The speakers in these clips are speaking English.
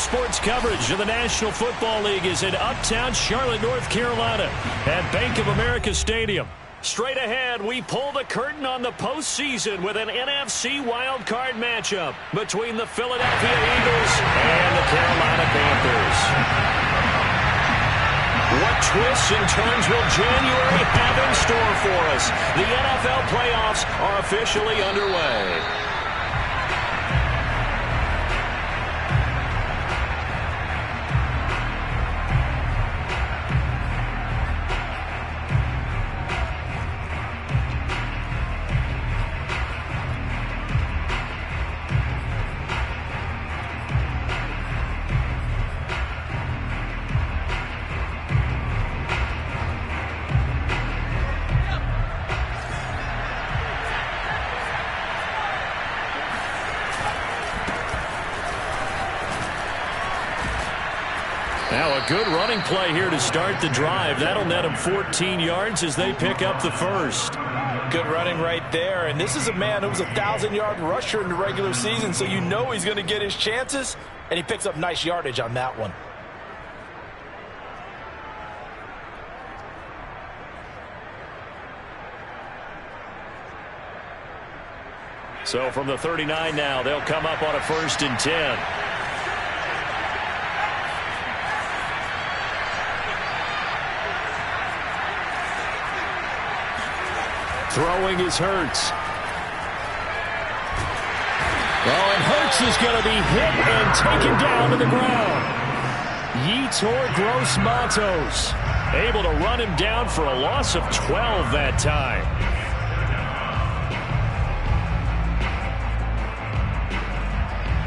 sports coverage of the National Football League is in uptown Charlotte, North Carolina at Bank of America Stadium. Straight ahead, we pull the curtain on the postseason with an NFC wildcard matchup between the Philadelphia Eagles and the Carolina Panthers. What twists and turns will January have in store for us? The NFL playoffs are officially underway. Now a good running play here to start the drive. That'll net them 14 yards as they pick up the first. Good running right there. And this is a man who was a 1,000-yard rusher in the regular season, so you know he's going to get his chances, and he picks up nice yardage on that one. So from the 39 now, they'll come up on a 1st and 10. Throwing is Hurts. Oh, and Hurts is going to be hit and taken down to the ground. Yetur Gross-Matos able to run him down for a loss of 12 that time.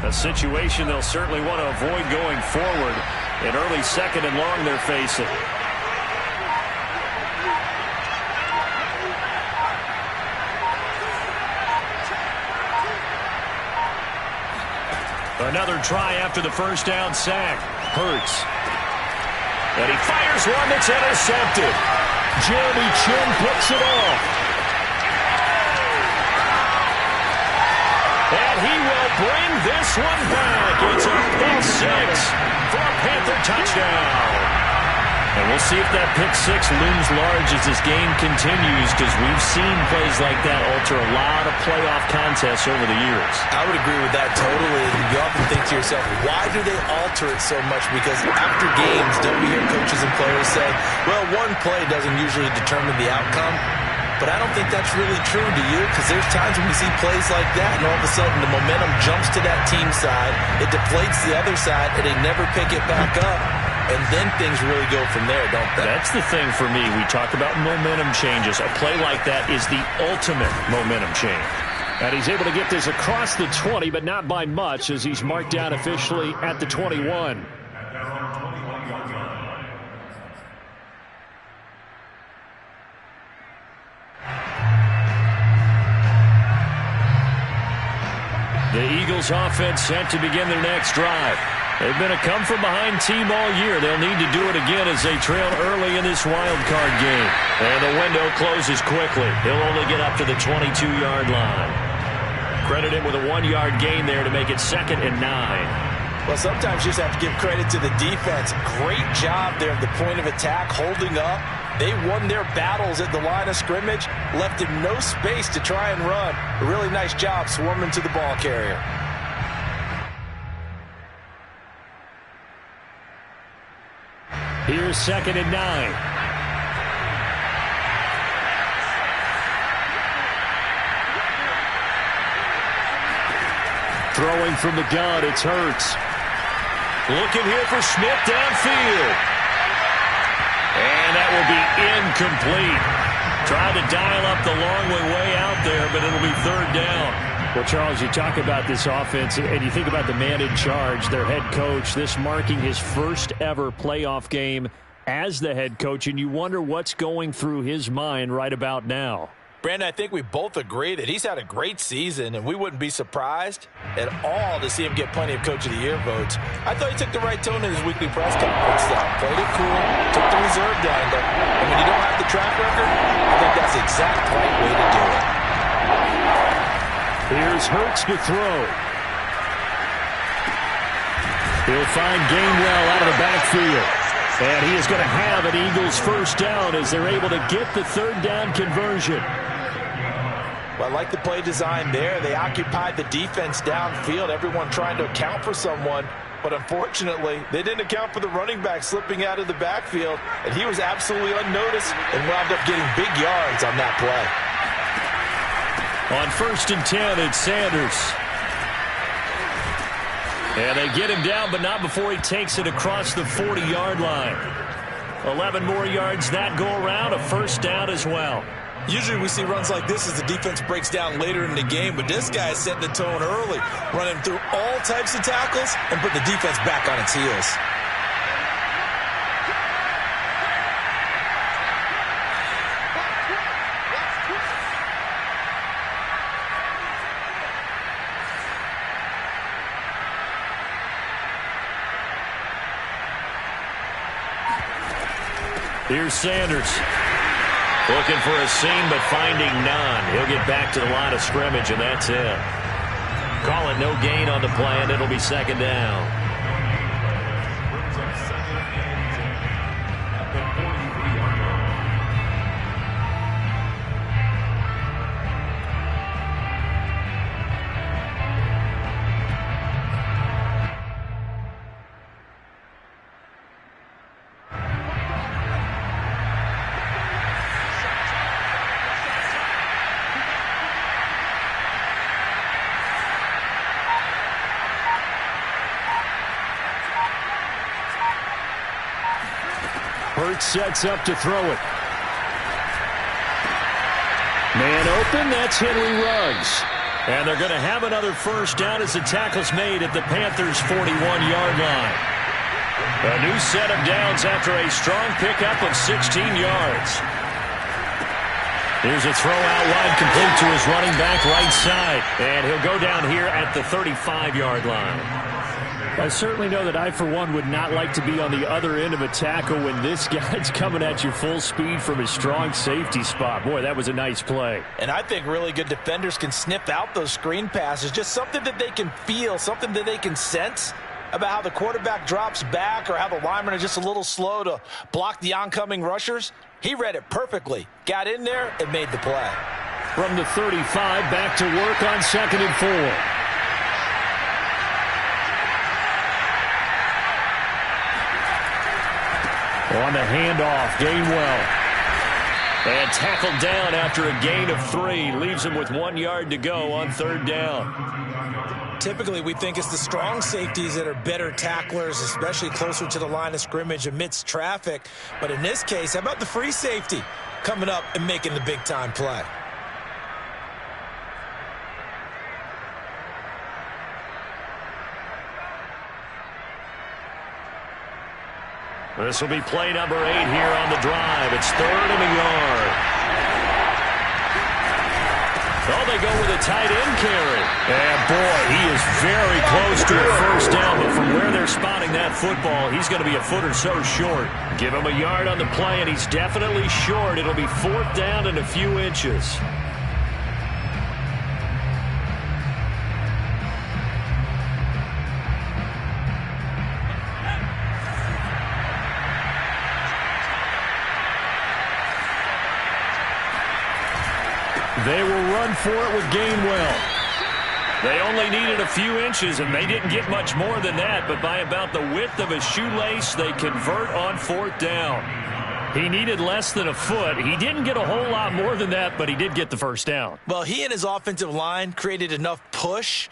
A situation they'll certainly want to avoid going forward. An early 2nd and long they're facing. Another try after the first down sack. Hurts. And he fires one that's intercepted. Jeremy Chin picks it off. And he will bring this one back. It's a pick 6 for a Panther touchdown. And we'll see if that pick 6 looms large as this game continues, because we've seen plays like that alter a lot of playoff contests over the years. I would agree with that totally. You often think to yourself, why do they alter it so much? Because after games, don't we hear coaches and players say, well, one play doesn't usually determine the outcome? But I don't think that's really true, do you? Because there's times when we see plays like that, and all of a sudden the momentum jumps to that team side, it deflates the other side, and they never pick it back up. And then things really go from there, don't they? That's the thing for me. We talk about momentum changes. A play like that is the ultimate momentum change. And he's able to get this across the 20, but not by much, as he's marked down officially at the 21. The Eagles offense set to begin their next drive. They've been a come-from-behind team all year. They'll need to do it again as they trail early in this wild card game. And the window closes quickly. He'll only get up to the 22-yard line. Credit him with a 1-yard gain there to make it 2nd and 9. Well, sometimes you just have to give credit to the defense. Great job there at the point of attack, holding up. They won their battles at the line of scrimmage, left him no space to try and run. A really nice job swarming to the ball carrier. Here's 2nd and 9. Throwing from the gun, it's Hurts. Looking here for Smith downfield. And that will be incomplete. Tried to dial up the long way out there, but it'll be 3rd down. Well, Charles, you talk about this offense, and you think about the man in charge, their head coach, this marking his first ever playoff game as the head coach, and you wonder what's going through his mind right about now. Brandon, I think we both agree that he's had a great season, and we wouldn't be surprised at all to see him get plenty of Coach of the Year votes. I thought he took the right tone in his weekly press conference. Played it cool, took the reserve gamble, and when you don't have the track record, I think that's the exact right way to do it. Here's Hurts to throw. He'll find Gainwell out of the backfield. And he is going to have an Eagles first down as they're able to get the third down conversion. Well, I like the play design there. They occupied the defense downfield, everyone trying to account for someone. But unfortunately, they didn't account for the running back slipping out of the backfield. And he was absolutely unnoticed and wound up getting big yards on that play. On 1st and 10, it's Sanders. And they get him down, but not before he takes it across the 40-yard line. 11 more yards that go around, a first down as well. Usually we see runs like this as the defense breaks down later in the game, but this guy is setting the tone early, running through all types of tackles and put the defense back on its heels. Here's Sanders. Looking for a seam, but finding none. He'll get back to the line of scrimmage, and that's it. Call it no gain on the play, and it'll be second down. Hurts sets up to throw it. Man open, that's Henry Ruggs. And they're going to have another first down as the tackle's made at the Panthers' 41-yard line. A new set of downs after a strong pickup of 16 yards. Here's a throw out wide, complete to his running back right side. And he'll go down here at the 35-yard line. I certainly know that I, for one, would not like to be on the other end of a tackle when this guy's coming at you full speed from his strong safety spot. Boy, that was a nice play. And I think really good defenders can sniff out those screen passes. Just something that they can feel, something that they can sense about how the quarterback drops back or how the linemen are just a little slow to block the oncoming rushers. He read it perfectly, got in there, and made the play. From the 35, back to work on 2nd and 4. On the handoff, Gainwell. And tackled down after a gain of 3. Leaves him with 1 yard to go on 3rd down. Typically, we think it's the strong safeties that are better tacklers, especially closer to the line of scrimmage amidst traffic. But in this case, how about the free safety coming up and making the big-time play? This will be play number 8 here on the drive. It's 3rd and a yard. Oh, they go with a tight end carry. And, boy, he is very close to a first down. But from where they're spotting that football, he's going to be a foot or so short. Give him a yard on the play, and he's definitely short. It'll be 4th down and a few inches. They will run for it with Gainwell. They only needed a few inches, and they didn't get much more than that. But by about the width of a shoelace, they convert on 4th down. He needed less than a foot. He didn't get a whole lot more than that, but he did get the first down. Well, he and his offensive line created enough push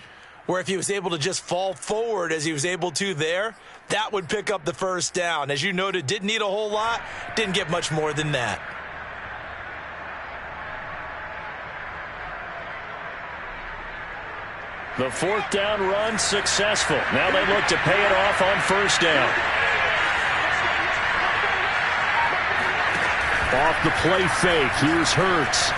where if he was able to just fall forward as he was able to there, that would pick up the first down. As you noted, didn't need a whole lot, didn't get much more than that. The 4th down run successful. Now they look to pay it off on 1st down. Off the play fake, here's Hurts.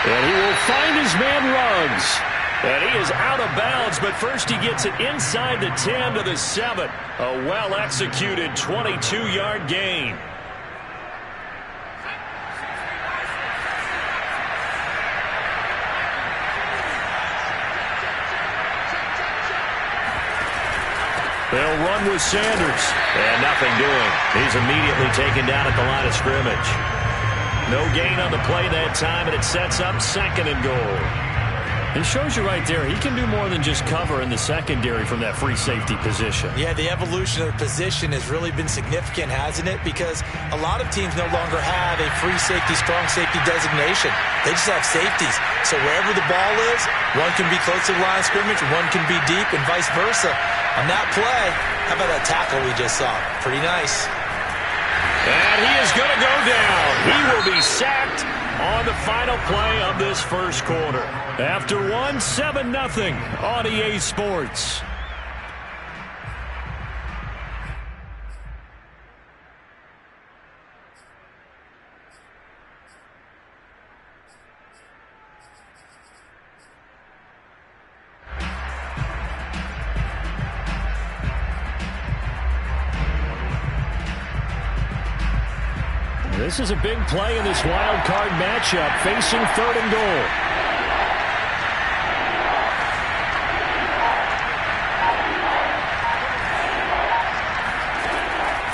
And he will find his man Ruggs. And he is out of bounds, but first he gets it inside the 10 to the 7. A well-executed 22-yard gain. They'll run with Sanders. And nothing doing. He's immediately taken down at the line of scrimmage. No gain on the play that time, and it sets up 2nd and goal. It shows you right there, he can do more than just cover in the secondary from that free safety position. Yeah, the evolution of the position has really been significant, hasn't it? Because a lot of teams no longer have a free safety, strong safety designation. They just have safeties. So wherever the ball is, one can be close to the line of scrimmage, one can be deep, and vice versa. On that play, how about that tackle we just saw? Pretty nice. And he is going to go down. He will be sacked on the final play of this first quarter. After 7-0 on EA Sports. This is a big play in this wild card matchup, facing 3rd and goal.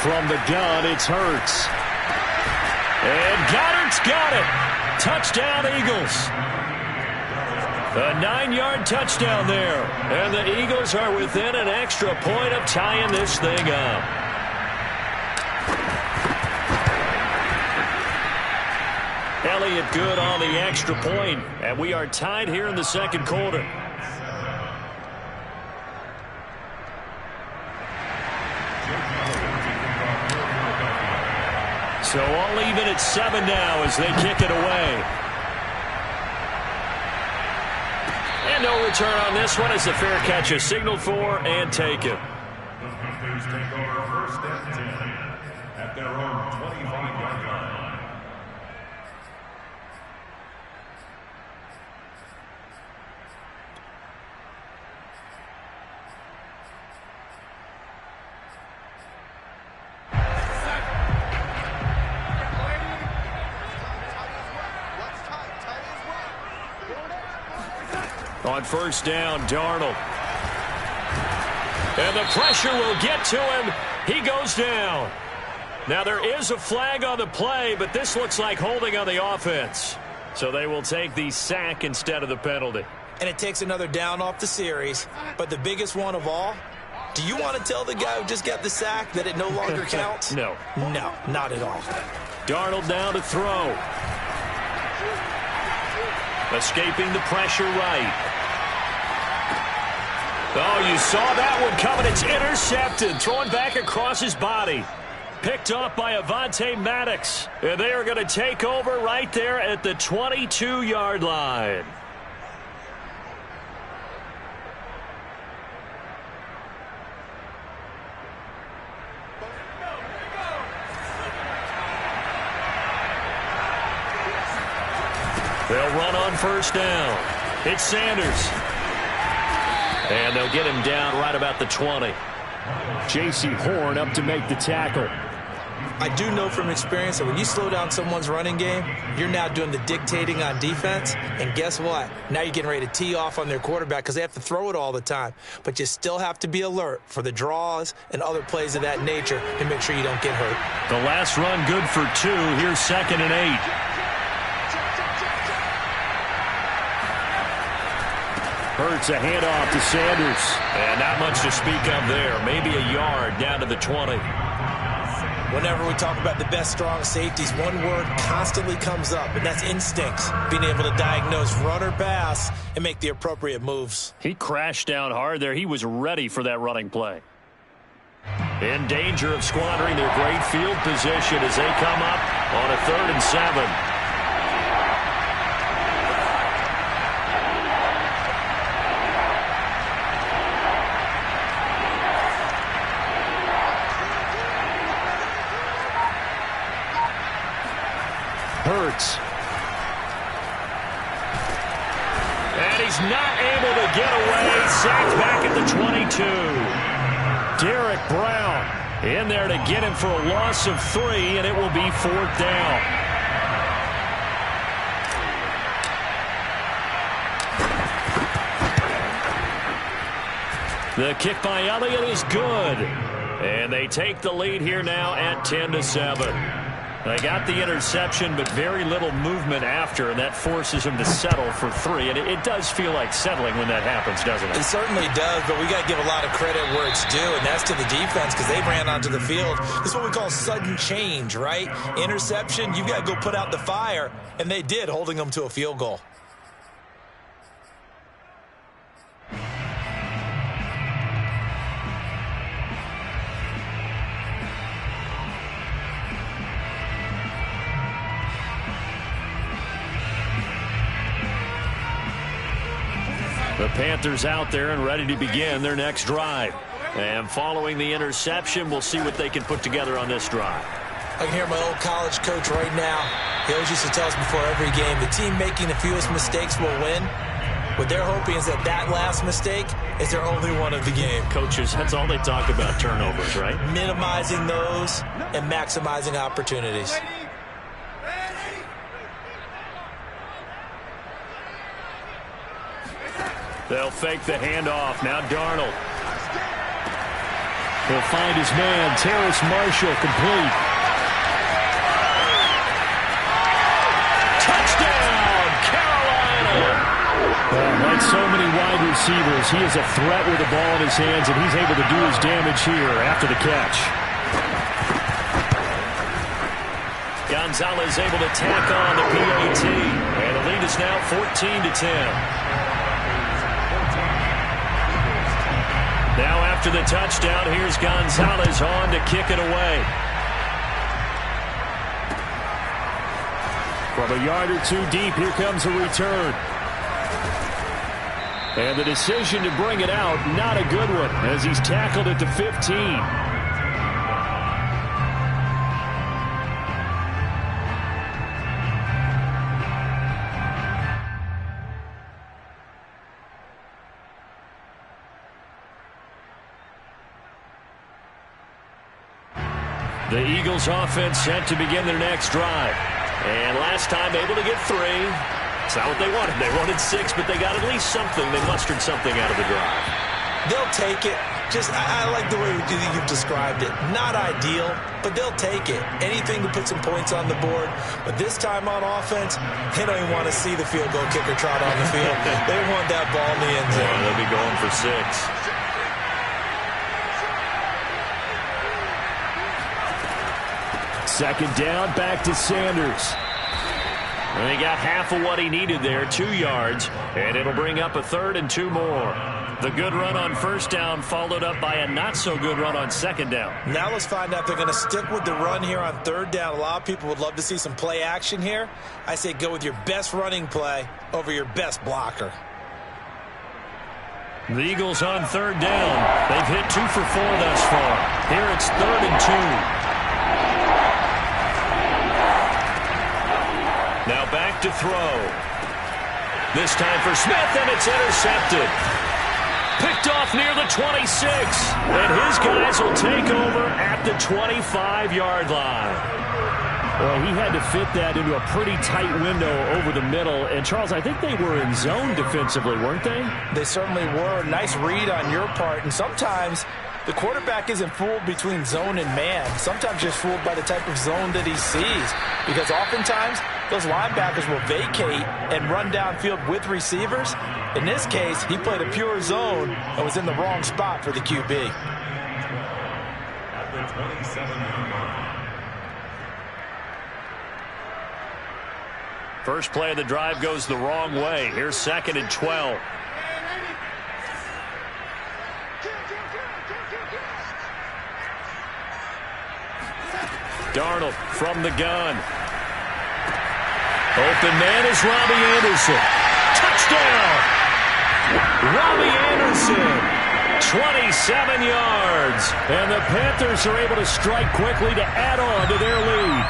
From the gun, it's Hurts. And Goddard's got it. Touchdown, Eagles. A 9-yard touchdown there. And the Eagles are within an extra point of tying this thing up. Elliott good on the extra point, and we are tied here in the 2nd quarter. So all even at 7 now as they kick it away. And no return on this one as the fair catch is signaled for and taken. Take over 1st and 10 at their own 25-yard line. On 1st down, Darnold. And the pressure will get to him. He goes down. Now there is a flag on the play, but this looks like holding on the offense. So they will take the sack instead of the penalty. And it takes another down off the series. But the biggest one of all, do you want to tell the guy who just got the sack that it no longer counts? No. No, not at all. Darnold down to throw. Escaping the pressure right. Oh, you saw that one coming. It's intercepted. Thrown back across his body. Picked off by Avonte Maddox. And they are going to take over right there at the 22-yard line. They'll run on 1st down. It's Sanders. And they'll get him down right about the 20. J.C. Horn up to make the tackle. I do know from experience that when you slow down someone's running game, you're now doing the dictating on defense. And guess what? Now you're getting ready to tee off on their quarterback because they have to throw it all the time. But you still have to be alert for the draws and other plays of that nature and make sure you don't get hurt. The last run good for 2. Here's 2nd and 8. Hurts a handoff to Sanders. And not much to speak of there. Maybe a yard down to the 20. Whenever we talk about the best strong safeties, one word constantly comes up, and that's instincts. Being able to diagnose run or pass and make the appropriate moves. He crashed down hard there. He was ready for that running play. In danger of squandering their great field position as they come up on a 3rd and 7. Hurts. And he's not able to get away. Sacked back at the 22. Derek Brown in there to get him for a loss of 3, and it will be 4th down. The kick by Elliott is good. And they take the lead here now at 10-7. They got the interception, but very little movement after, and that forces them to settle for 3. And it does feel like settling when that happens, doesn't it? It certainly does, but we got to give a lot of credit where it's due, and that's to the defense because they ran onto the field. This is what we call sudden change, right? Interception, you've got to go put out the fire, and they did, holding them to a field goal. The Panthers out there and ready to begin their next drive. And following the interception, we'll see what they can put together on this drive. I can hear my old college coach right now. He always used to tell us before every game, the team making the fewest mistakes will win. What they're hoping is that last mistake is their only one of the game. Coaches, that's all they talk about, turnovers, right? Minimizing those and maximizing opportunities. They'll fake the handoff. Now Darnold. He'll find his man, Terrace Marshall, complete. Touchdown, Carolina! Like so many wide receivers, he is a threat with the ball in his hands, and he's able to do his damage here after the catch. Gonzalez able to tack on the PAT, and the lead is now 14-10. Now after the touchdown, here's Gonzalez on to kick it away. From a yard or two deep, here comes a return. And the decision to bring it out, not a good one, as he's tackled at the 15. The Eagles offense set to begin their next drive. And last time able to get 3. It's not what they wanted. They wanted 6, but they got at least something. They mustered something out of the drive. They'll take it. I like the way you've described it. Not ideal, but they'll take it. Anything to put some points on the board. But this time on offense, they don't even want to see the field goal kicker trot on the field. They want that ball in the end zone. They'll be going for 6. Second down, back to Sanders. And he got half of what he needed there, 2 yards, and it'll bring up a 3rd and 2 more. The good run on first down followed up by a not-so-good run on second down. Now let's find out if they're going to stick with the run here on 3rd down. A lot of people would love to see some play action here. I say go with your best running play over your best blocker. The Eagles on 3rd down. They've hit 2 for 4 thus far. Here it's 3rd and 2. Now back to throw. This time for Smith, and it's intercepted. Picked off near the 26. And his guys will take over at the 25-yard line. Well, he had to fit that into a pretty tight window over the middle. And, Charles, I think they were in zone defensively, weren't they? They certainly were. Nice read on your part. And sometimes the quarterback isn't fooled between zone and man. Sometimes just fooled by the type of zone that he sees. Because oftentimes those linebackers will vacate and run downfield with receivers. In this case, he played a pure zone and was in the wrong spot for the QB. At the 27-yard line. First play of the drive goes the wrong way. Here's 2nd and 12. Darnold from the gun. Open man is Robbie Anderson. Touchdown! Robbie Anderson, 27 yards. And the Panthers are able to strike quickly to add on to their lead.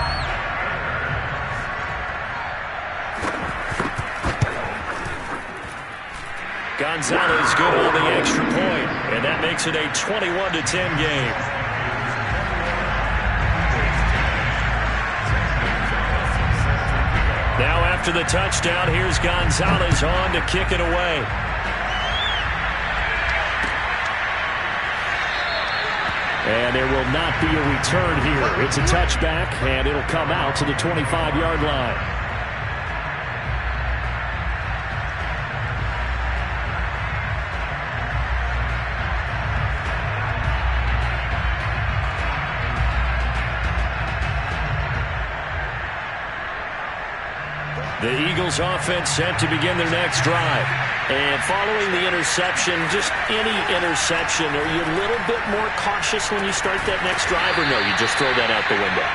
Gonzalez good on the extra point, and that makes it a 21-10 game. Now after the touchdown, here's Gonzalez on to kick it away. And there will not be a return here. It's a touchback, and it'll come out to the 25-yard line. The Eagles offense set to begin their next drive. And following the interception, just any interception, are you a little bit more cautious when you start that next drive, or no, you just throw that out the window?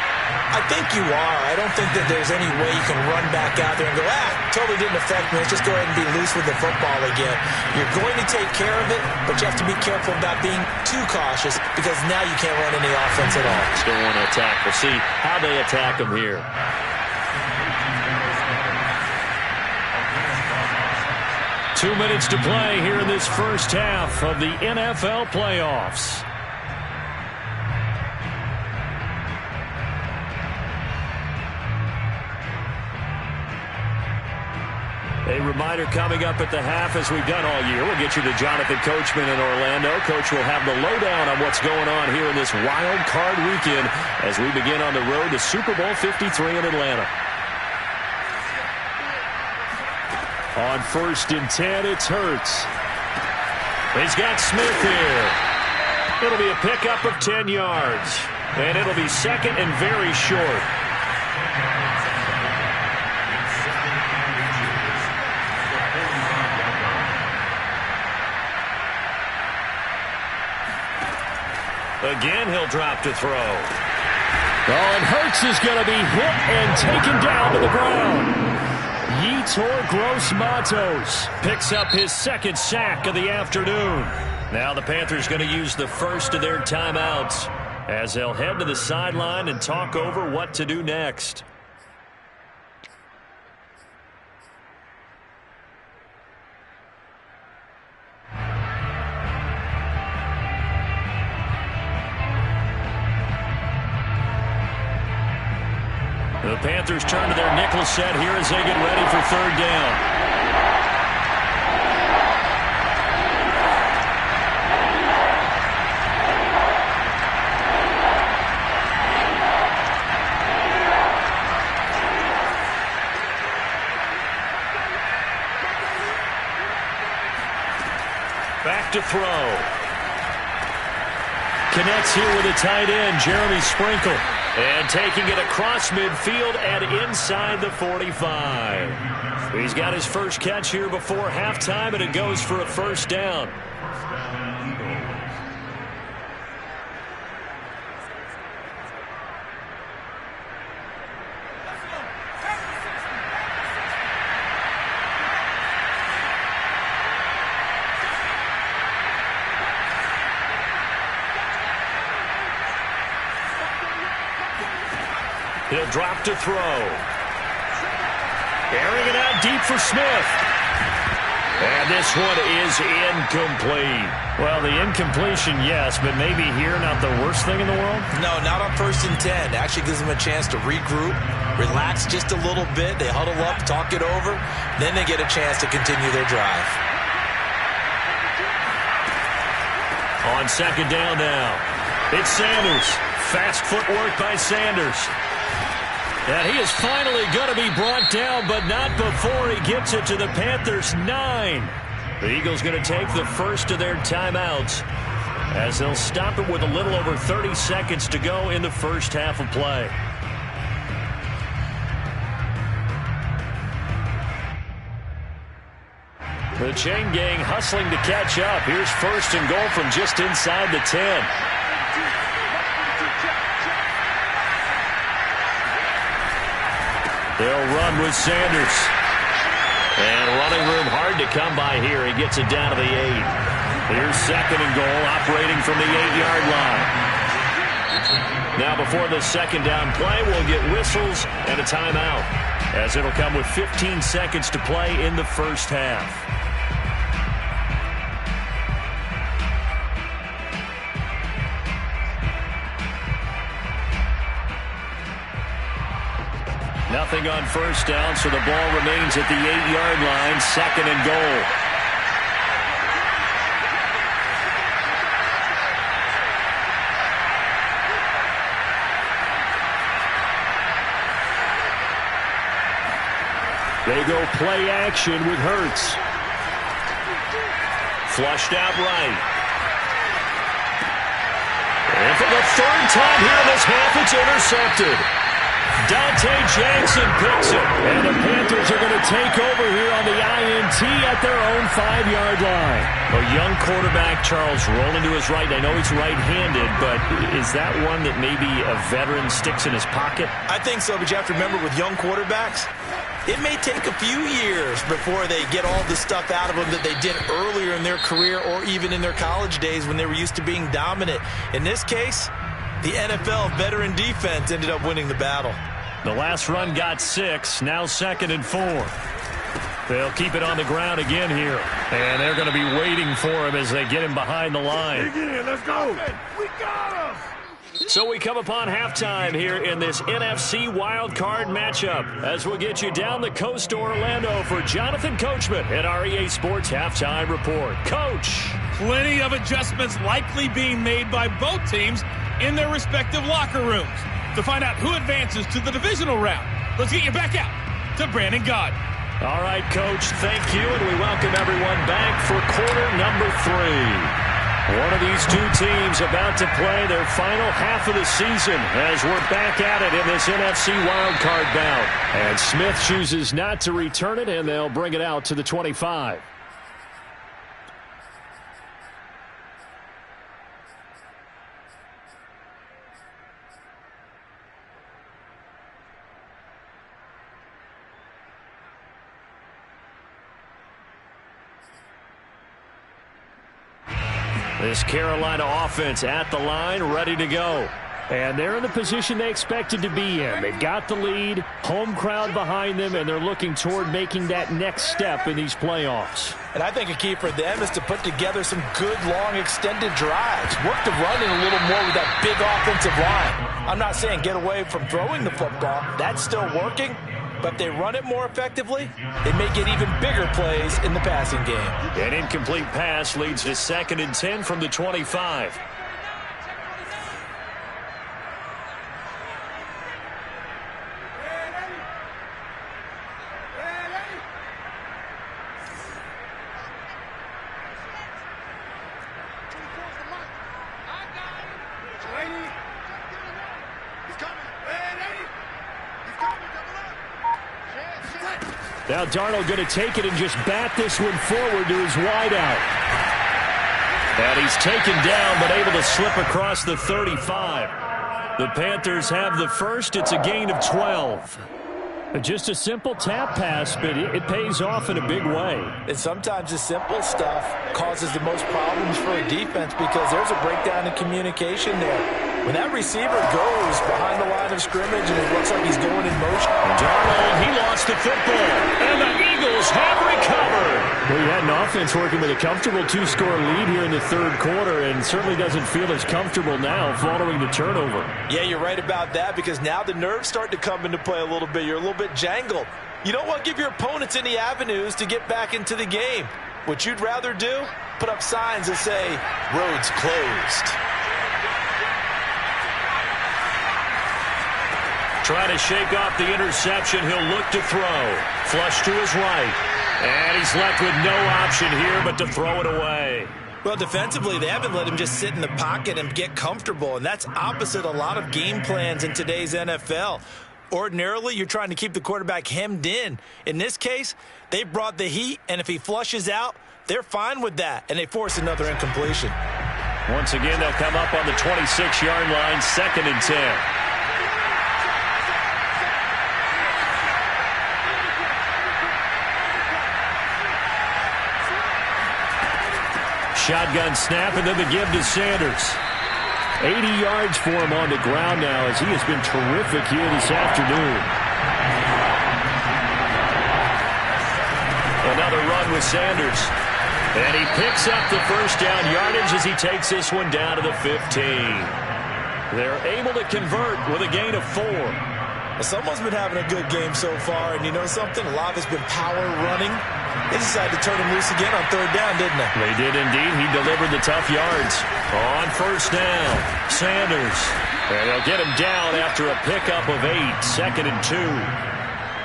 I think you are. I don't think that there's any way you can run back out there and go, totally didn't affect me. Let's just go ahead and be loose with the football again. You're going to take care of it, but you have to be careful about being too cautious because now you can't run any offense at all. Still want to attack. We'll see how they attack them here. 2 minutes to play here in this first half of the NFL playoffs. A reminder coming up at the half, as we've done all year. We'll get you to Jonathan Coachman in Orlando. Coach will have the lowdown on what's going on here in this wild card weekend as we begin on the road to Super Bowl 53 in Atlanta. On 1st and 10, it's Hurts. He's got Smith here. It'll be a pickup of 10 yards. And it'll be second and very short. Again, he'll drop to throw. Oh, and Hurts is going to be hit and taken down to the ground. Yetur Gross-Matos picks up his second sack of the afternoon. Now the Panthers going to use the first of their timeouts as they'll head to the sideline and talk over what to do next. The Panthers turn to their nickel set here as they get ready for third down. Back to throw. Connects here with a tight end, Jeremy Sprinkle. And taking it across midfield and inside the 45. He's got his first catch here before halftime, and it goes for a first down. He'll drop to throw. Airing it out deep for Smith. And this one is incomplete. Well, the incompletion, yes, but maybe here not the worst thing in the world? No, not on 1st and 10. Actually gives them a chance to regroup, relax just a little bit. They huddle up, talk it over. Then they get a chance to continue their drive. On second down now, it's Sanders. Fast footwork by Sanders. And he is finally going to be brought down, but not before he gets it to the Panthers' 9. The Eagles going to take the first of their timeouts as they'll stop it with a little over 30 seconds to go in the first half of play. The chain gang hustling to catch up. Here's 1st and goal from just inside the 10. They'll run with Sanders. And running room hard to come by here. He gets it down to the 8. Here's 2nd and goal, operating from the 8-yard line. Now before the second down play, we'll get whistles and a timeout, as it'll come with 15 seconds to play in the first half. Nothing on first down, so the ball remains at the 8-yard line, 2nd and goal. They go play action with Hurts. Flushed out right. And for the third time here in this half, it's intercepted. Dante Jackson picks it. And the Panthers are going to take over here on the INT at their own 5-yard line. A young quarterback, Charles, rolling to his right. I know he's right-handed, but is that one that maybe a veteran sticks in his pocket? I think so, but you have to remember with young quarterbacks, it may take a few years before they get all the stuff out of them that they did earlier in their career or even in their college days when they were used to being dominant. In this case, the NFL veteran defense ended up winning the battle. The last run got 6, now 2nd and 4. They'll keep it on the ground again here. And they're going to be waiting for him as they get him behind the line. Let's go. We got him. So we come upon halftime here in this NFC wildcard matchup as we'll get you down the coast to Orlando for Jonathan Coachman at our EA Sports Halftime Report. Coach. Plenty of adjustments likely being made by both teams in their respective locker rooms. To find out who advances to the divisional round, let's get you back out to Brandon Gaudin. All right, Coach, thank you, and we welcome everyone back for quarter number 3. One of these two teams about to play their final half of the season as we're back at it in this NFC wildcard bout. And Smith chooses not to return it, and they'll bring it out to the 25. This Carolina offense at the line, ready to go. And they're in the position they expected to be in. They've got the lead, home crowd behind them, and they're looking toward making that next step in these playoffs. And I think a key for them is to put together some good, long, extended drives. Work the running a little more with that big offensive line. I'm not saying get away from throwing the football. That's still working. But if they run it more effectively, they may get even bigger plays in the passing game. An incomplete pass leads to 2nd and 10 from the 25. Now Darnold going to take it and just bat this one forward to his wideout. And he's taken down but able to slip across the 35. The Panthers have the first. It's a gain of 12. Just a simple tap pass, but it pays off in a big way. And sometimes the simple stuff causes the most problems for a defense because there's a breakdown in communication there. When that receiver goes behind the line of scrimmage and it looks like he's going in motion. Darnold, he lost the football. And the Eagles have recovered. Well, you had an offense working with a comfortable 2-score lead here in the third quarter and certainly doesn't feel as comfortable now following the turnover. Yeah, you're right about that because now the nerves start to come into play a little bit. You're a little bit jangled. You don't want to give your opponents any avenues to get back into the game. What you'd rather do, put up signs that say, roads closed. Trying to shake off the interception. He'll look to throw. Flush to his right. And he's left with no option here but to throw it away. Well, defensively, they haven't let him just sit in the pocket and get comfortable, and that's opposite a lot of game plans in today's NFL. Ordinarily, you're trying to keep the quarterback hemmed in. In this case, they brought the heat, and if he flushes out, they're fine with that, and they force another incompletion. Once again, they'll come up on the 26-yard line, 2nd and 10. Shotgun snap, and then the give to Sanders. 80 yards for him on the ground now as he has been terrific here this afternoon. Another run with Sanders. And he picks up the first down yardage as he takes this one down to the 15. They're able to convert with a gain of 4. Someone's been having a good game so far, and you know something? A lot of it's been power running. They decided to turn him loose again on 3rd down, didn't they? They did indeed. He delivered the tough yards. On 1st down, Sanders. And they'll get him down after a pickup of 8, 2nd and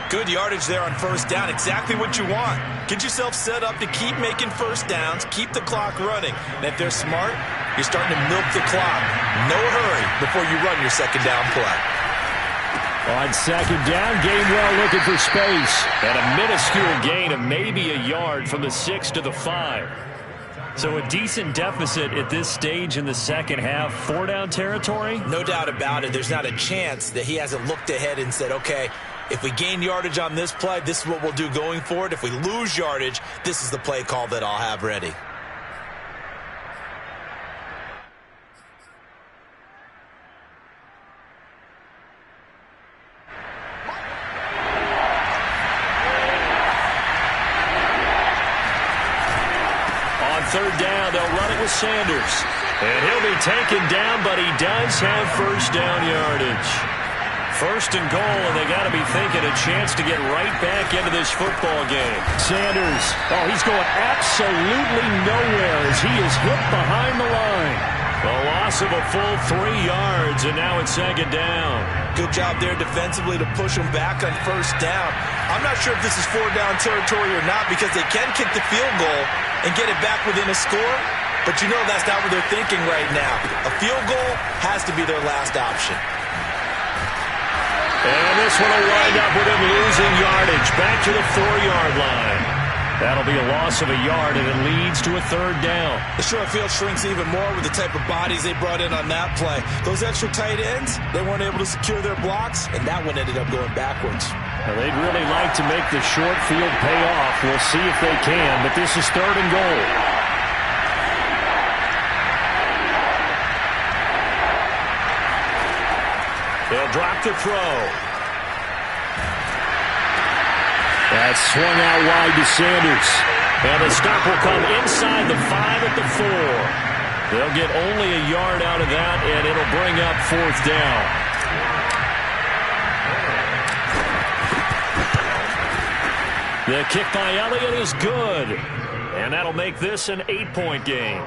2. Good yardage there on first down. Exactly what you want. Get yourself set up to keep making first downs, keep the clock running. And if they're smart, you're starting to milk the clock. No hurry before you run your second down play. On second down, Gainwell looking for space. And a minuscule gain of maybe a yard from the 6 to the 5. So a decent deficit at this stage in the second half. 4-down territory? No doubt about it. There's not a chance that he hasn't looked ahead and said, okay, if we gain yardage on this play, this is what we'll do going forward. If we lose yardage, this is the play call that I'll have ready. On third down, they'll run it with Sanders. And he'll be taken down, but he does have first down yardage. First and goal, and they got to be thinking a chance to get right back into this football game. Sanders, oh, he's going absolutely nowhere as he is hit behind the line. A loss of a full 3 yards, and now it's second down. Good job there defensively to push him back on first down. I'm not sure if this is 4-down territory or not because they can kick the field goal and get it back within a score, but you know that's not what they're thinking right now. A field goal has to be their last option. And this one will wind up with him losing yardage back to the 4-yard line. That'll be a loss of a yard, and it leads to a third down. The short field shrinks even more with the type of bodies they brought in on that play. Those extra tight ends, they weren't able to secure their blocks, and that one ended up going backwards. Well, they'd really like to make the short field pay off. We'll see if they can, but this is third and goal. They'll drop the throw. That's swung out wide to Sanders. And the stop will come inside the 5 at the 4. They'll get only a yard out of that, and it'll bring up fourth down. The kick by Elliott is good. And that'll make this an 8-point game.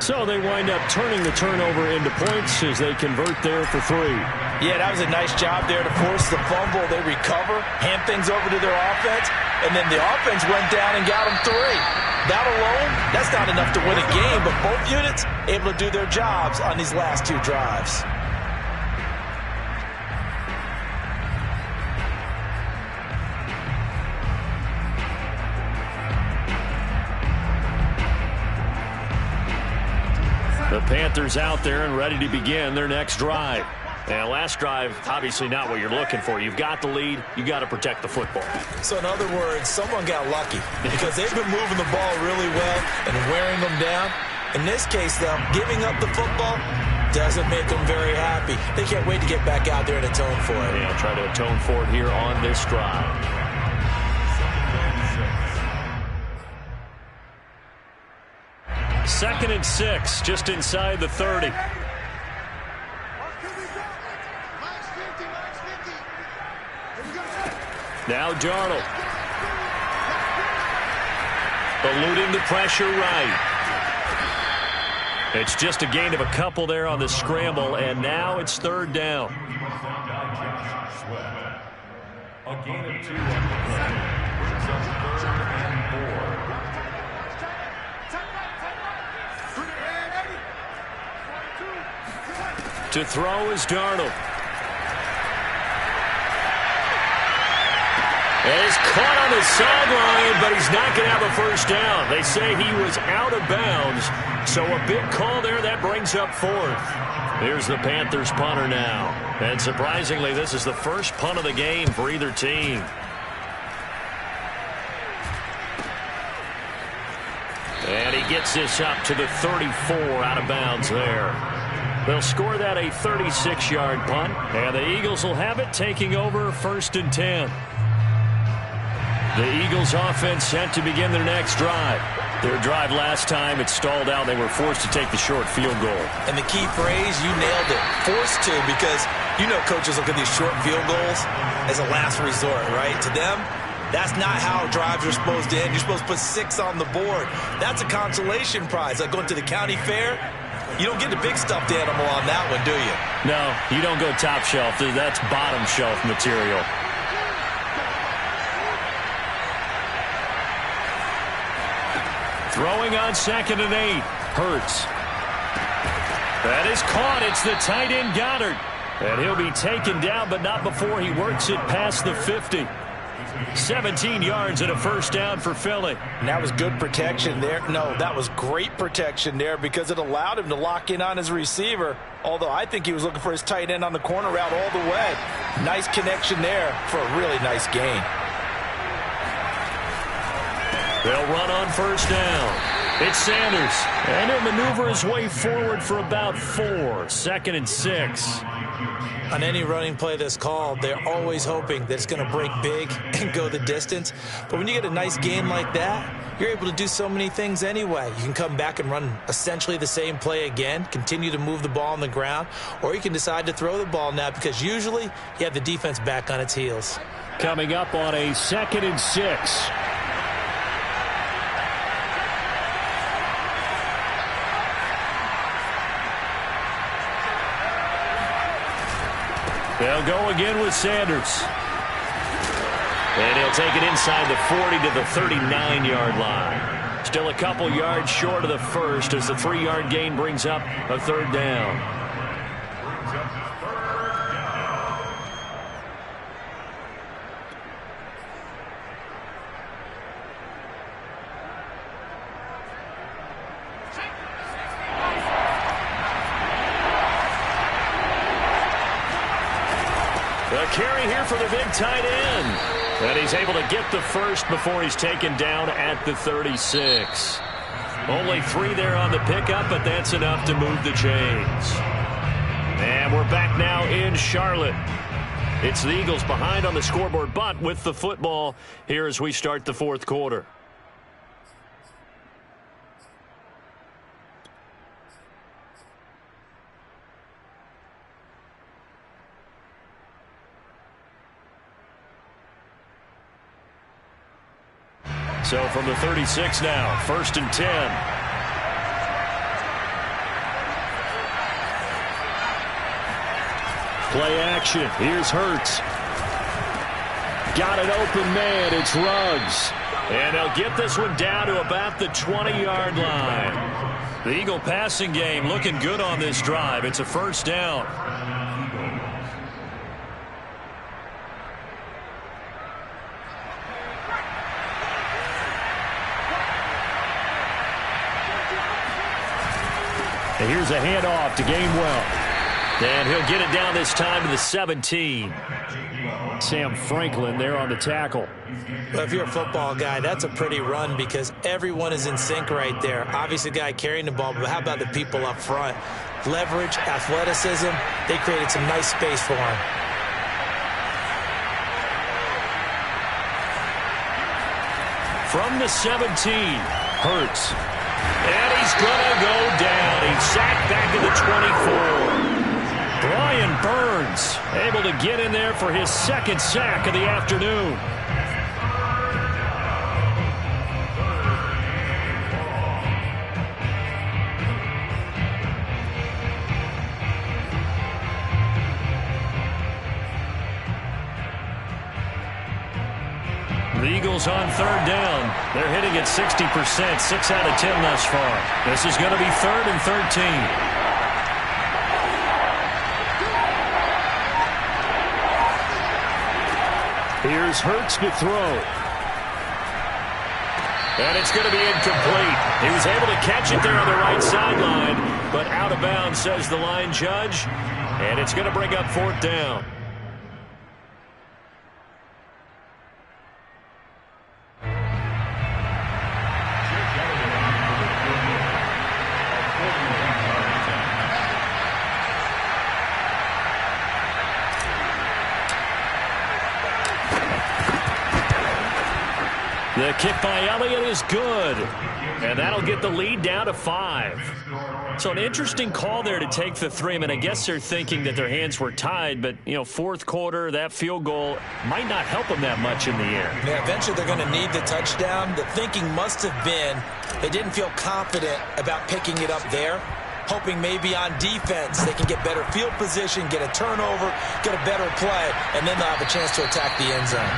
So they wind up turning the turnover into points as they convert there for 3. Yeah, that was a nice job there to force the fumble. They recover, hand things over to their offense, and then the offense went down and got them 3. That alone, that's not enough to win a game, but both units able to do their jobs on these last 2 drives. The Panthers out there and ready to begin their next drive. And last drive, obviously not what you're looking for. You've got the lead. You got to protect the football. So in other words, someone got lucky because they've been moving the ball really well and wearing them down. In this case, though, giving up the football doesn't make them very happy. They can't wait to get back out there and atone for it. Yeah, try to atone for it here on this drive. Second and 6, just inside the 30. Now Darnold. Eluding the pressure right. It's just a gain of a couple there on the scramble, and now it's third down. A gain of 2 on the play. Brings up 3rd and 4. To throw is Darnold. And he's caught on the sideline, but he's not going to have a first down. They say he was out of bounds, so a big call there. That brings up 4th. Here's the Panthers punter now. And surprisingly, this is the first punt of the game for either team. And he gets this up to the 34 out of bounds there. They'll score that a 36-yard punt, and the Eagles will have it taking over 1st and 10. The Eagles offense set to begin their next drive. Their drive last time, it stalled out. They were forced to take the short field goal. And the key phrase, you nailed it, forced to, because you know coaches look at these short field goals as a last resort, right? To them, that's not how drives are supposed to end. You're supposed to put 6 on the board. That's a consolation prize. Like going to the county fair, you don't get the big stuffed animal on that one, do you? No, you don't go top shelf. That's bottom shelf material. Throwing on 2nd and 8. Hurts. That is caught. It's the tight end Goddard. And he'll be taken down, but not before he works it past the 50. 17 yards and a first down for Philly. And that was good protection there. No, that was great protection there because it allowed him to lock in on his receiver. Although I think he was looking for his tight end on the corner route all the way. Nice connection there for a really nice gain. They'll run on first down. It's Sanders. And he'll maneuver his way forward for about 4. 2nd and 6. On any running play that's called, they're always hoping that it's going to break big and go the distance. But when you get a nice gain like that, you're able to do so many things anyway. You can come back and run essentially the same play again, continue to move the ball on the ground, or you can decide to throw the ball now because usually you have the defense back on its heels. Coming up on a 2nd and 6. They'll go again with Sanders. And he'll take it inside the 40 to the 39-yard line. Still a couple yards short of the first as the 3-yard gain brings up a 3rd down. The carry here for the big tight end. And he's able to get the first before he's taken down at the 36. Only 3 there on the pickup, but that's enough to move the chains. And we're back now in Charlotte. It's the Eagles behind on the scoreboard, but with the football here as we start the 4th quarter. So from the 36 now, 1st and 10. Play action. Here's Hurts. Got an open man. It's Ruggs. And they'll get this one down to about the 20-yard line. The Eagle passing game looking good on this drive. It's a first down. And here's a handoff to Gainwell. And he'll get it down this time to the 17. Sam Franklin there on the tackle. Well, if you're a football guy, that's a pretty run because everyone is in sync right there. Obviously, the guy carrying the ball, but how about the people up front? Leverage, athleticism, they created some nice space for him. From the 17, Hurts. And he's going to go down. He's sacked back to the 24. Brian Burns able to get in there for his 2nd sack of the afternoon. The Eagles on 3rd down. They're hitting at 60%, 6 out of 10 thus far. This is going to be 3rd and 13. Here's Hurts to throw. And it's going to be incomplete. He was able to catch it there on the right sideline, but out of bounds, says the line judge. And it's going to bring up 4th down. The kick by Elliott is good. And that'll get the lead down to 5. So an interesting call there to take the 3. I mean, I guess they're thinking that their hands were tied, but, you know, 4th quarter, that field goal might not help them that much in the air. Yeah, eventually they're going to need the touchdown. The thinking must have been they didn't feel confident about picking it up there, hoping maybe on defense they can get better field position, get a turnover, get a better play, and then they'll have a chance to attack the end zone.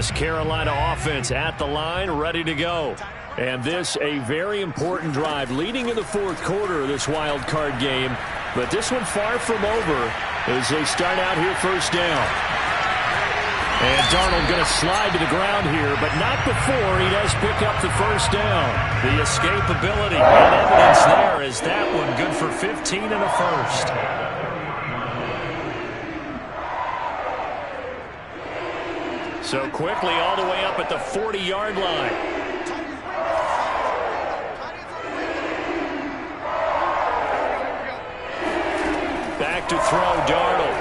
This Carolina offense at the line, ready to go. And this a very important drive leading in the fourth quarter of this wild card game. But this one far from over as they start out here first down. And Darnold going to slide to the ground here, but not before he does pick up the first down. The escapability and evidence there is that one good for 15 and a first. So quickly all the way up at the 40-yard line. Back to throw, Darnold.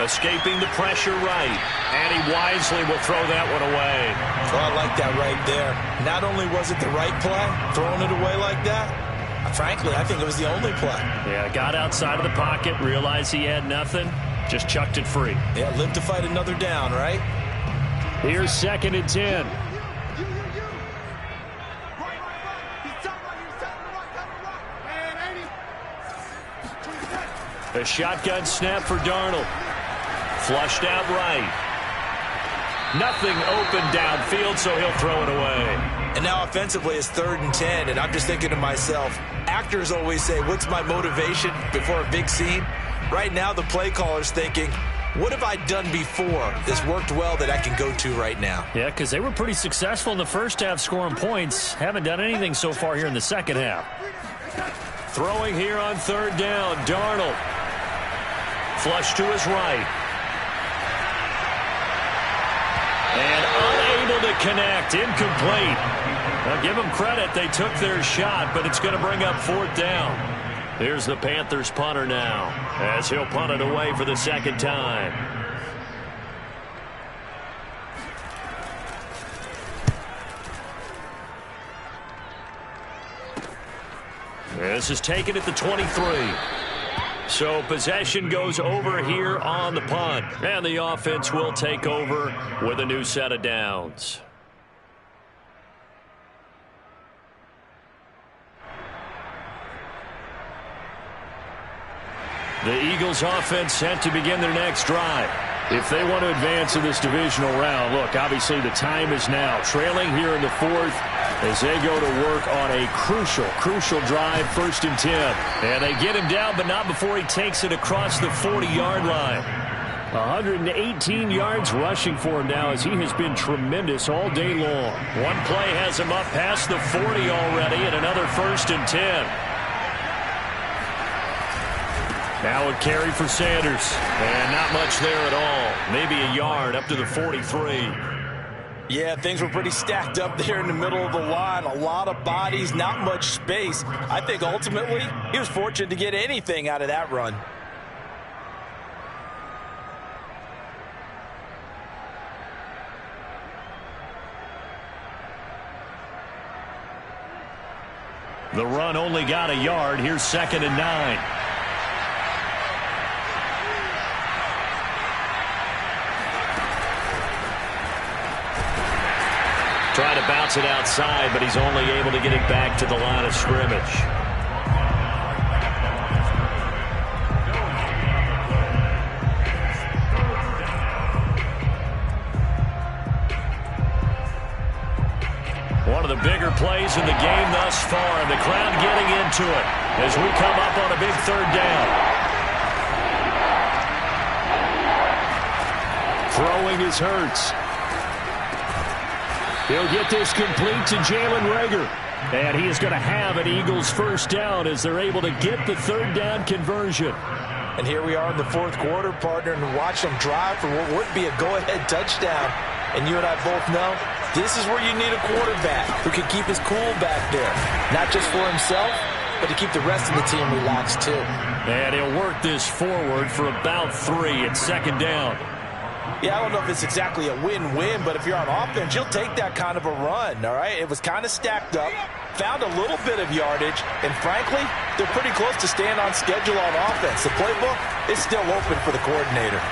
Escaping the pressure right. And he wisely will throw that one away. Oh, I like that right there. Not only was it the right play, throwing it away like that, frankly, I think it was the only play. Yeah, got outside of the pocket, realized he had nothing, just chucked it free. Yeah, live to fight another down, right? Here's 2nd and 10. A shotgun snap for Darnold. Flushed out right. Nothing open downfield, so he'll throw it away. And now offensively it's 3rd and 10, and I'm just thinking to myself, actors always say, what's my motivation before a big scene? Right now the play caller's thinking, what have I done before that's worked well that I can go to right now? Yeah, because they were pretty successful in the first half scoring points. Haven't done anything so far here in the second half. Throwing here on 3rd down, Darnold. Flush to his right. And unable to connect. Incomplete. Now give them credit. They took their shot, but it's going to bring up 4th down. Here's the Panthers punter now as he'll punt it away for the 2nd time. This is taken at the 23. So possession goes over here on the punt. And the offense will take over with a new set of downs. The Eagles offense set to begin their next drive. If they want to advance in this divisional round, look, obviously the time is now. Trailing here in the 4th as they go to work on a crucial drive, 1st and 10. And they get him down, but not before he takes it across the 40-yard line. 118 yards rushing for him now as he has been tremendous all day long. One play has him up past the 40 already, and another 1st and 10. Now a carry for Sanders. And not much there at all. Maybe a yard up to the 43. Yeah, things were pretty stacked up there in the middle of the line. A lot of bodies, not much space. I think ultimately he was fortunate to get anything out of that run. The run only got a yard. Here's 2nd and 9. Trying to bounce it outside, but he's only able to get it back to the line of scrimmage. One of the bigger plays in the game thus far, and the crowd getting into it as we come up on a big 3rd down. Throwing is Hurts. He'll get this complete to Jalen Reagor. And he is going to have an Eagles 1st down as they're able to get the 3rd down conversion. And here we are in the 4th quarter, partner, and watch them drive for what would be a go-ahead touchdown. And you and I both know this is where you need a quarterback who can keep his cool back there. Not just for himself, but to keep the rest of the team relaxed too. And he'll work this forward for about 3 at 2nd down. Yeah, I don't know if it's exactly a win-win, but if you're on offense, you'll take that kind of a run, all right? It was kind of stacked up, found a little bit of yardage, and frankly, they're pretty close to staying on schedule on offense. The playbook is still open for the coordinator.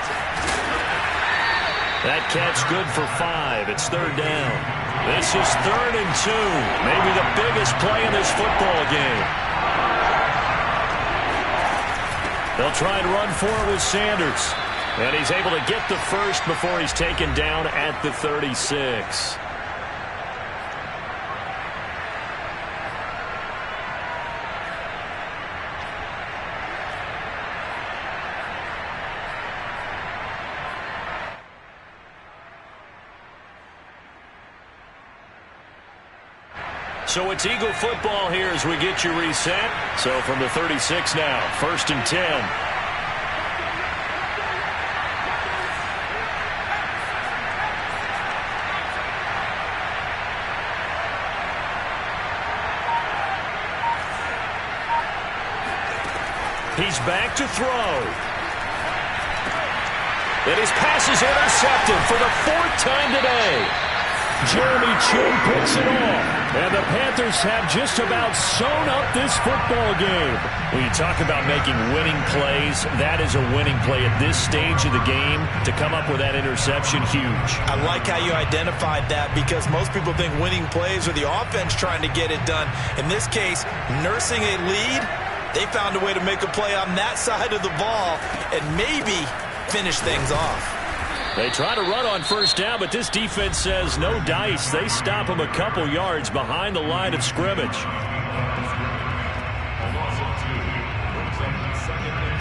That catch good for 5. It's 3rd down. This is 3rd and 2. Maybe the biggest play in this football game. They'll try and run for it with Sanders. And he's able to get the first before he's taken down at the 36. So it's Eagle football here as we get you reset. So from the 36 now, 1st and 10. He's back to throw. And his pass is intercepted for the 4th time today. Jeremy Chin picks it off. And the Panthers have just about sewn up this football game. When you talk about making winning plays, that is a winning play at this stage of the game. To come up with that interception, huge. I like how you identified that because most people think winning plays are the offense trying to get it done. In this case, nursing a lead, they found a way to make a play on that side of the ball and maybe finish things off. They try to run on 1st down, but this defense says no dice. They stop them a couple yards behind the line of scrimmage.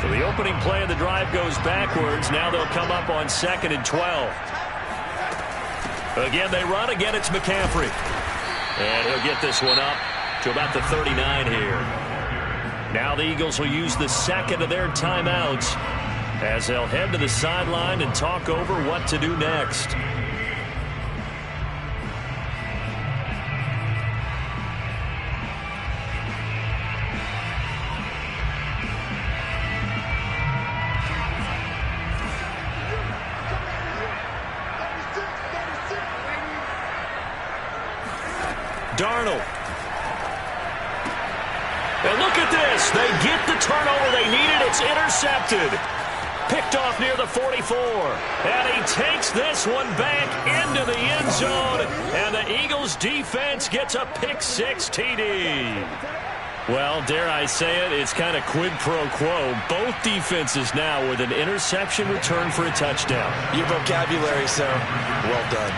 So the opening play of the drive goes backwards. Now they'll come up on 2nd and 12. Again, they run. Again, it's McCaffrey. And he'll get this one up to about the 39 here. Now the Eagles will use the 2nd of their timeouts as they'll head to the sideline and talk over what to do next. Darnold. And look at this. They get the turnover they needed. It's intercepted. Picked off near the 44. And he takes this one back into the end zone. And the Eagles defense gets a pick-6 TD. Well, dare I say it, it's kind of quid pro quo. Both defenses now with an interception return for a touchdown. Your vocabulary, sir. Well done.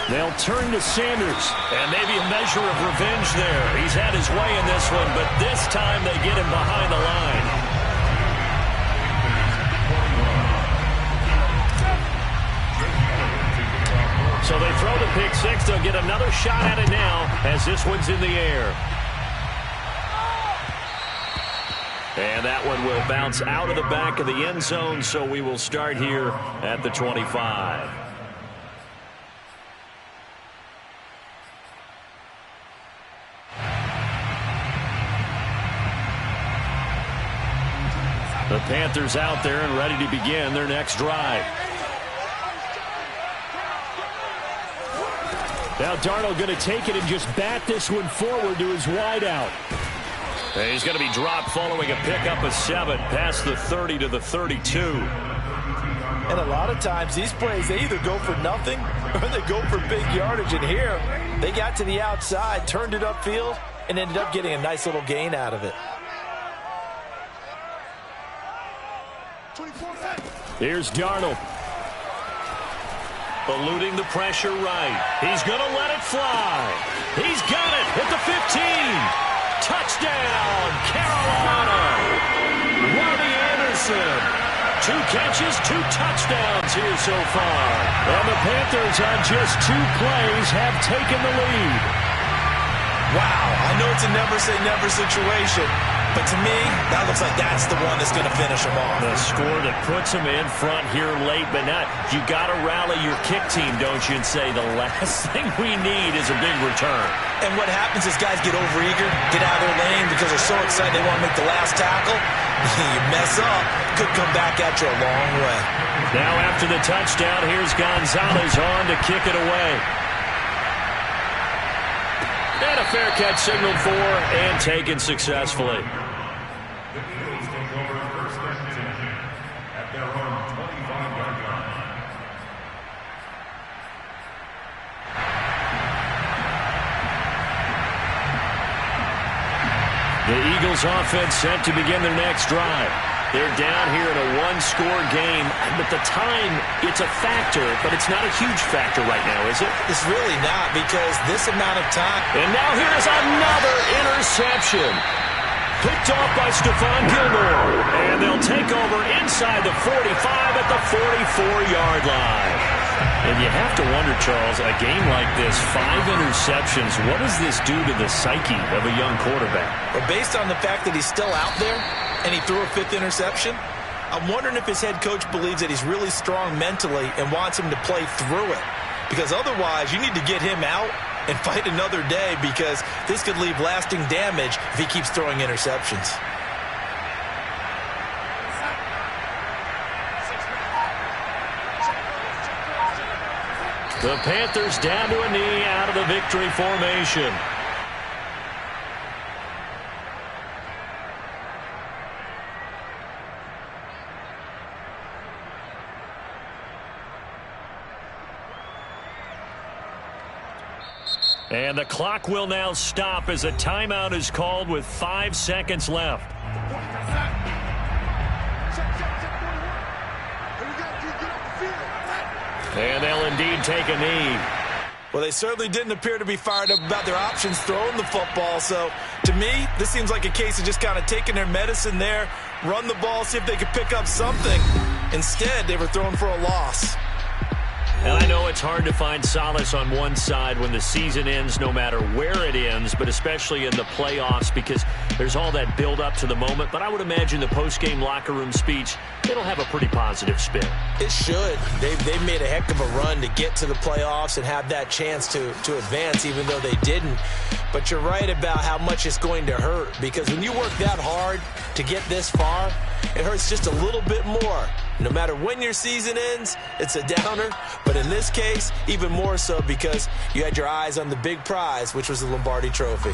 They'll turn to Sanders, and maybe a measure of revenge there. He's had his way in this one, but this time they get him behind the line. So they throw the pick-6. They'll get another shot at it now as this one's in the air. And that one will bounce out of the back of the end zone, so we will start here at the 25. The Panthers out there and ready to begin their next drive. Now Darnold going to take it and just bat this one forward to his wideout. And he's going to be dropped following a pickup of 7 past the 30 to the 32. And a lot of times these plays, they either go for nothing or they go for big yardage. And here, they got to the outside, turned it upfield, and ended up getting a nice little gain out of it. Here's Darnold. Eluding the pressure right. He's going to let it fly. He's got it at the 15. Touchdown, Carolina. Robbie Anderson. 2 catches, 2 touchdowns here so far. And the Panthers on just 2 plays have taken the lead. Wow, I know it's a never-say-never situation, but to me, that looks like that's the one that's going to finish them off. The score that puts them in front here late, but not. You got to rally your kick team, don't you, and say the last thing we need is a big return. And what happens is guys get overeager, get out of their lane because they're so excited they want to make the last tackle. You mess up, could come back at you a long way. Now after the touchdown, here's Gonzalez on to kick it away. And a fair catch signaled for and taken successfully. The Eagles take over 1st and 10 at their own 25-yard line. The Eagles offense set to begin their next drive. They're down here in a one-score game. At the time, it's a factor, but it's not a huge factor right now, is it? It's really not, because this amount of time. And now here's another interception. Picked off by Stephon Gilmore. And they'll take over inside the 45 at the 44-yard line. And you have to wonder, Charles, a game like this, 5 interceptions, what does this do to the psyche of a young quarterback? Well, based on the fact that he's still out there and he threw a 5th interception, I'm wondering if his head coach believes that he's really strong mentally and wants him to play through it. Because otherwise, you need to get him out and fight another day, because this could leave lasting damage if he keeps throwing interceptions. The Panthers down to a knee out of the victory formation. And the clock will now stop as a timeout is called with 5 seconds left. And they'll indeed take a knee. Well, they certainly didn't appear to be fired up about their options throwing the football. So, to me, this seems like a case of just kind of taking their medicine there, run the ball, see if they could pick up something. Instead, they were throwing for a loss. And I know it's hard to find solace on one side when the season ends, no matter where it ends, but especially in the playoffs, because there's all that build up to the moment. But I would imagine the post-game locker room speech, it'll have a pretty positive spin. It should. They've made a heck of a run to get to the playoffs and have that chance to advance, even though they didn't. But you're right about how much it's going to hurt, because when you work that hard to get this far, it hurts just a little bit more. No matter when your season ends, it's a downer. But in this case, even more so, because you had your eyes on the big prize, which was the Lombardi Trophy.